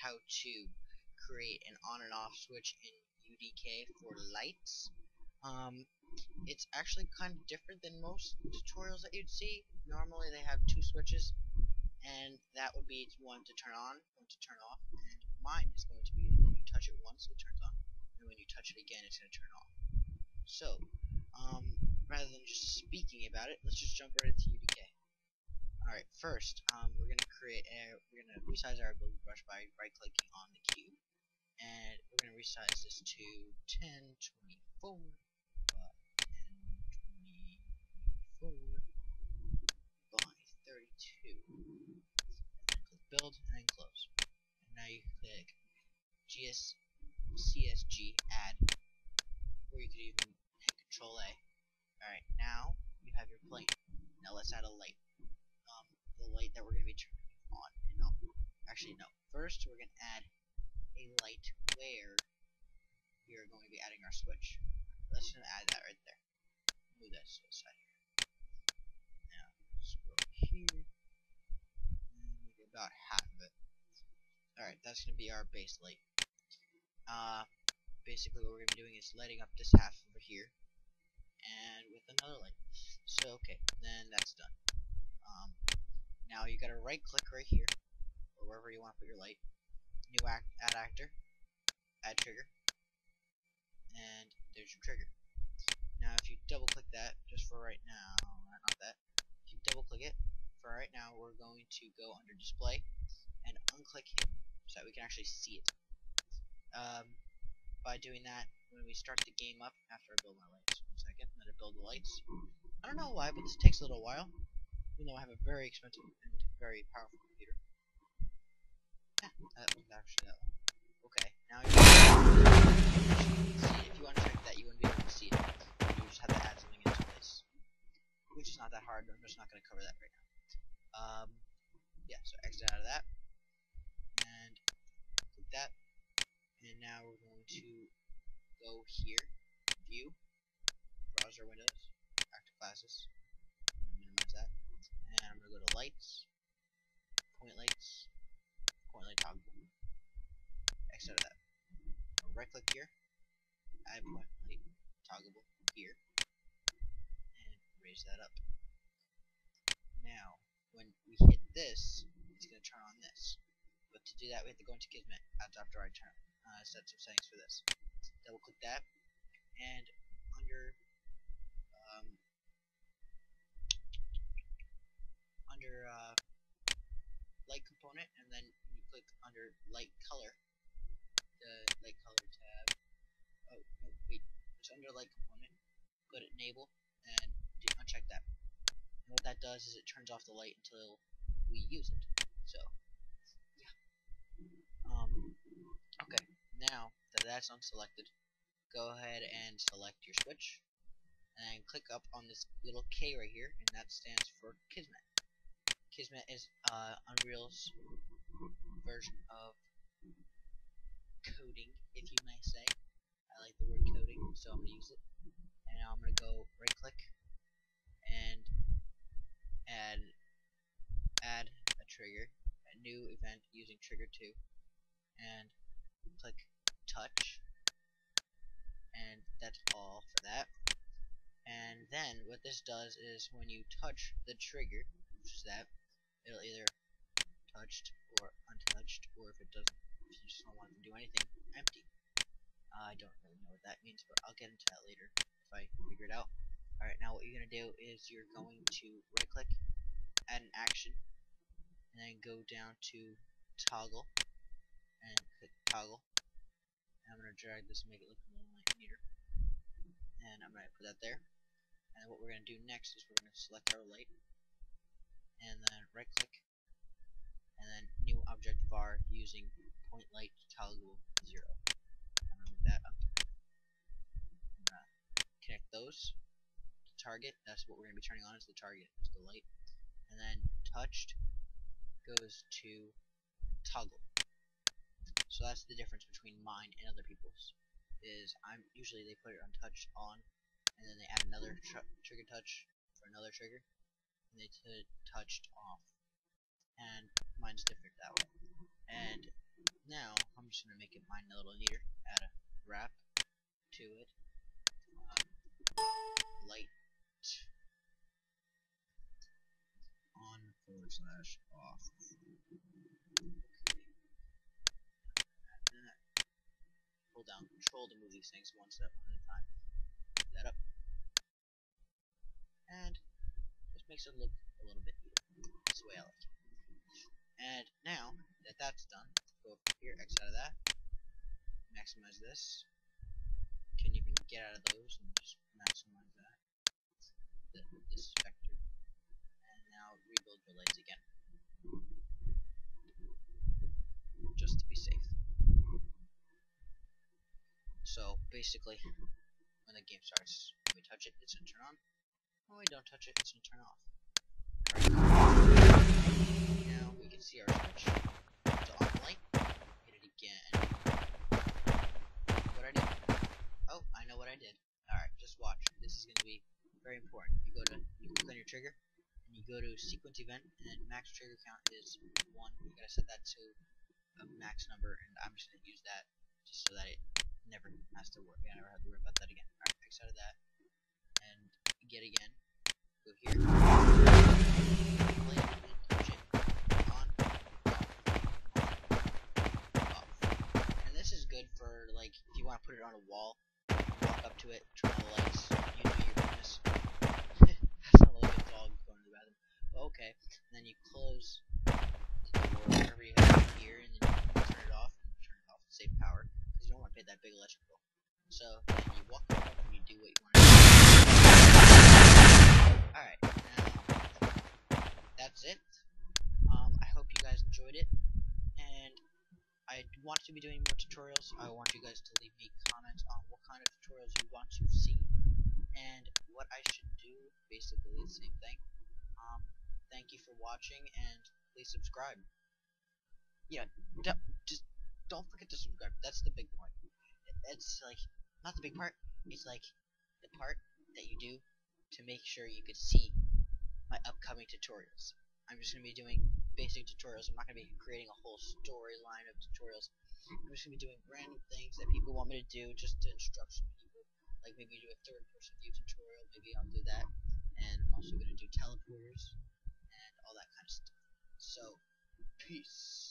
how to create an on and off switch in UDK for lights. It's actually kind of different than most tutorials that you'd see. Normally they have two switches, and that would be one to turn on, one to turn off, and mine is going to be that you touch it once, it turns on, and when you touch it again, it's going to turn off. So, rather than just speaking about it, let's just jump right into UDK. Alright, first, we're going to resize our build brush by right-clicking on the cube, and we're going to resize this to 1024 by 1024 by 32. Click build and then close. And now you click CSG add, or you could even hit Control A. Alright, now you have your plane. Now let's add a light. The light that we're going to be turning on. Actually, no. First, we're going to add a light where we are going to be adding our switch. Let's just add that right there. Move that to the side here. Now, scroll here. And we get about half of it. Alright, that's going to be our base light. Basically what we're going to be doing is lighting up this half over here. And with another light. So, okay, then that's done. Now you gotta right click right here, or wherever you want to put your light, new add actor, add trigger, and there's your trigger. Now if you double click that, just for right now, not that, if you double click it, for right now we're going to go under display, and unclick hidden, so that we can actually see it. By doing that, when we start the game up, after I build my lights, 1 second, let it build the lights. I don't know why, but this takes a little while. Even though I have a very expensive and very powerful computer. Yeah, that was actually that one. Okay, now you see, if you uncheck that, you wouldn't be able to see it. You just have to add something into place. Which is not that hard, I'm just not going to cover that right now. Yeah, so exit out of that. And click that. And now we're going to go here, View, Browser Windows, Active Classes. Minimize that. And I'm going to go to Lights, Point Light Toggle. Exit out of that. Right click here, add Point Light Toggle here, and raise that up. Now, when we hit this, it's going to turn on this. But to do that, we have to go into Kismet after I set some settings for this. Double click that, and under light component, and then you click under light color, the light color tab. Oh no, wait, it's under light component. Go to enable and uncheck that. And what that does is it turns off the light until we use it. So yeah. Okay, now that that's unselected, go ahead and select your switch, and then click up on this little K right here, and that stands for Kismet. Kismet is Unreal's version of coding, if you may say. I like the word coding, so I'm going to use it. And now I'm going to go right click and add a trigger, a new event using trigger 2, and click touch, and that's all for that. And then what this does is when you touch the trigger, which is that, it'll either touched or untouched, or if it doesn't, if you just don't want it to do anything, empty. I don't really know what that means, but I'll get into that later if I figure it out. Alright, now what you're going to do is you're going to right click, add an action, and then go down to toggle, and click toggle. And I'm going to drag this and make it look a little neater. And I'm going to put that there. And what we're going to do next is we're going to select our light, and then right click, and then new object var using point light toggle 0. I'm going to move that up. I'm going to connect those to target. That's what we're going to be turning on, is the target, is the light. And then touched goes to toggle. So that's the difference between mine and other people's. Is usually they put it on touch on, and then they add another trigger touch for another trigger, and they touched off. And mine's different that way. And Now I'm just gonna make it mine a little neater. Add a wrap to it. Light on / off. Hold down Control to move these things one step at a time. Do that up, and just makes it look a little bit neater. That's the way I like it. And now that that's done, go over here, X out of that, maximize this. Can even get out of those and just maximize that. This vector, and now rebuild your lights again, just to be safe. So basically, when the game starts, when we touch it, it's gonna turn on. When we don't touch it, it's gonna turn off. Alright. Now we can see our switch. It's on light. Hit it again. What I did? Oh, I know what I did. Alright, just watch. This is gonna be very important. You click on your trigger, and you go to sequence event, and max trigger count is 1. You gotta set that to a max number, and I'm just gonna use that just so that it never has to work. I never have to worry about that again. Alright, X out of that, and get again. Go here. Play it, touch it. On, off. And this is good for, like, if you want to put it on a wall, walk up to it, turn on the lights, you do your business. That's not like a dog going to the bathroom. But okay, and then you close the door, wherever you have it here, and then you turn it off to save power, because you don't want to pay that big electrical. So, then you walk around and you do what you want to do. Alright, now, that's it. I hope you guys enjoyed it, and I want to be doing more tutorials. I want you guys to leave me comments on what kind of tutorials you want to see, and what I should do. Basically, the same thing. Thank you for watching, and please subscribe. Yeah, just don't forget to subscribe. That's the big point. It's like, not the big part, it's like the part that you do to make sure you could see my upcoming tutorials. I'm just going to be doing basic tutorials. I'm not going to be creating a whole storyline of tutorials. I'm just going to be doing random things that people want me to do just to instruct some people. Like maybe do a third-person view tutorial. Maybe I'll do that. And I'm also going to do teleporters and all that kind of stuff. So, peace.